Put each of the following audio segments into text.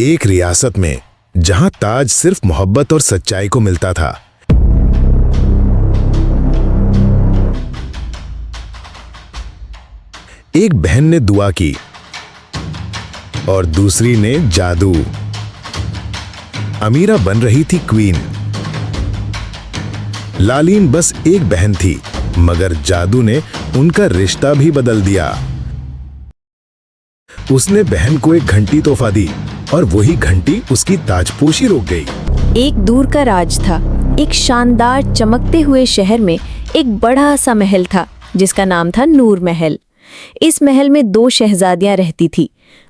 एक रियासत में जहां ताज सिर्फ मोहब्बत और सच्चाई को मिलता था, एक बहन ने दुआ की और दूसरी ने जादू। अमीरा बन रही थी क्वीन। लालीन बस एक बहन थी, मगर जादू ने उनका रिश्ता भी बदल दिया। उसने बहन को एक घंटी तोहफा दी और वही घंटी उसकी ताजपोशी रोक गई। एक दूर का राज था। एक शानदार चमकते हुए शहर में एक बड़ा सा महल था जिसका नाम था नूर महल। इस महल में 2 शहजादियां रहती थी।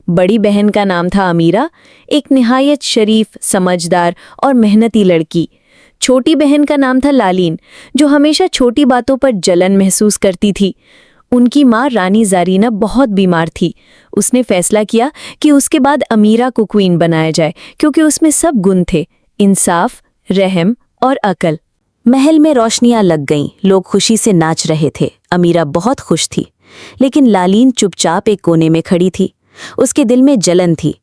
बड़ी बहन का नाम था अमीरा, एक निहायत शरीफ, समझदार और मेहनती लड़की। छोटी बहन का नाम था लालीन, जो हमेशा छोटी बातों पर जलन महसूस करती थी। उनकी माँ रानी ज़ारीना बहुत बीमार थी। उसने फैसला किया कि उसके बाद अमीरा को क्वीन बनाया जाए, क्योंकि उसमें सब गुण थे: इंसाफ, रहम और अकल। महल में रोशनियां लग गईं, लोग खुशी से नाच रहे थे। अमीरा बहुत खुश थी, लेकिन लालीन चुपचाप एक कोने में खड़ी थी। उसके दिल में जलन थी।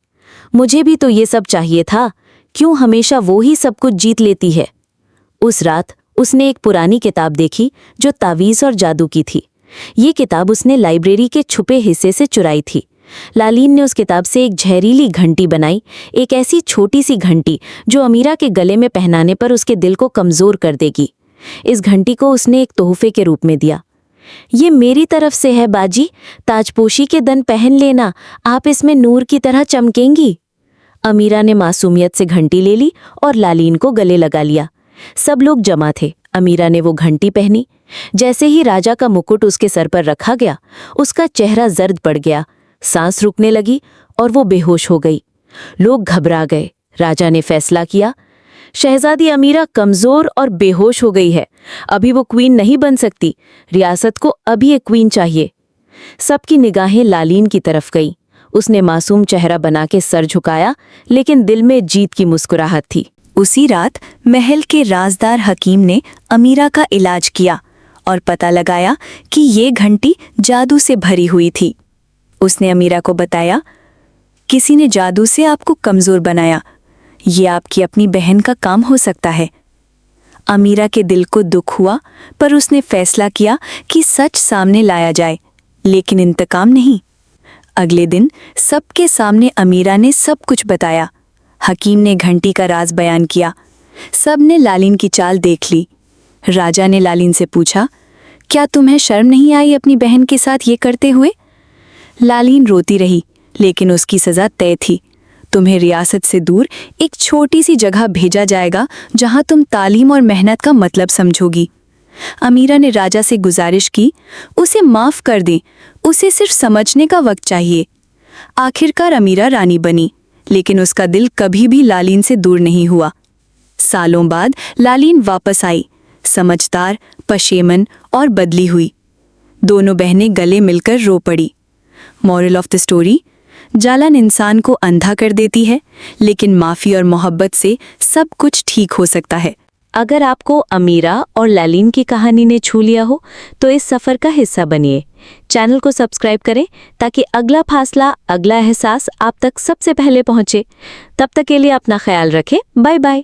मुझे भी तो ये सब चाहिए था, क्यों हमेशा वो ही सब कुछ जीत लेती है? उस रात उसने एक पुरानी किताब देखी जो तावीज़ और जादू की थी। ये किताब उसने लाइब्रेरी के छुपे हिस्से से चुराई थी। लालीन ने उस किताब से एक जहरीली घंटी बनाई, एक ऐसी छोटी सी घंटी जो अमीरा के गले में पहनाने पर उसके दिल को कमज़ोर कर देगी। इस घंटी को उसने एक तोहफे के रूप में दिया। ये मेरी तरफ से है बाजी, ताजपोशी के दिन पहन लेना, आप इसमें नूर की तरह चमकेंगी। अमीरा ने मासूमियत से घंटी ले ली और लालीन को गले लगा लिया। सब लोग जमा थे। अमीरा ने वो घंटी पहनी। जैसे ही राजा का मुकुट उसके सर पर रखा गया, उसका चेहरा जर्द पड़ गया, सांस रुकने लगी और वो बेहोश हो गई। लोग घबरा गए। राजा ने फैसला किया, शहजादी अमीरा कमजोर और बेहोश हो गई है, अभी वो क्वीन नहीं बन सकती। रियासत को अभी एक क्वीन चाहिए। सबकी निगाहें लालीन की तरफ गई। उसने मासूम चेहरा बना के सर झुकाया, लेकिन दिल में जीत की मुस्कुराहट थी। उसी रात महल के राजदार हकीम ने अमीरा का इलाज किया और पता लगाया कि ये घंटी जादू से भरी हुई थी। उसने अमीरा को बताया, किसी ने जादू से आपको कमजोर बनाया, ये आपकी अपनी बहन का काम हो सकता है। अमीरा के दिल को दुख हुआ, पर उसने फैसला किया कि सच सामने लाया जाए, लेकिन इंतकाम नहीं। अगले दिन सबके सामने अमीरा ने सब कुछ बताया। हकीम ने घंटी का राज बयान किया। सब ने लालीन की चाल देख ली। राजा ने लालीन से पूछा, क्या तुम्हें शर्म नहीं आई अपनी बहन के साथ ये करते हुए? लालीन रोती रही, लेकिन उसकी सज़ा तय थी। तुम्हें रियासत से दूर एक छोटी सी जगह भेजा जाएगा, जहां तुम तालीम और मेहनत का मतलब समझोगी। अमीरा ने राजा से गुजारिश की, उसे माफ़ कर दें, उसे सिर्फ समझने का वक्त चाहिए। आखिरकार अमीरा रानी बनी, लेकिन उसका दिल कभी भी लालीन से दूर नहीं हुआ। सालों बाद लालीन वापस आई, समझदार, पशेमन और बदली हुई। दोनों बहनें गले मिलकर रो पड़ी। मॉरल ऑफ द स्टोरी, जलन इंसान को अंधा कर देती है, लेकिन माफ़ी और मोहब्बत से सब कुछ ठीक हो सकता है। अगर आपको अमीरा और लालीन की कहानी ने छू लिया हो, तो इस सफ़र का हिस्सा बनिए। चैनल को सब्सक्राइब करें ताकि अगला फासला, अगला एहसास आप तक सबसे पहले पहुंचे। तब तक के लिए अपना ख्याल रखें। Bye bye.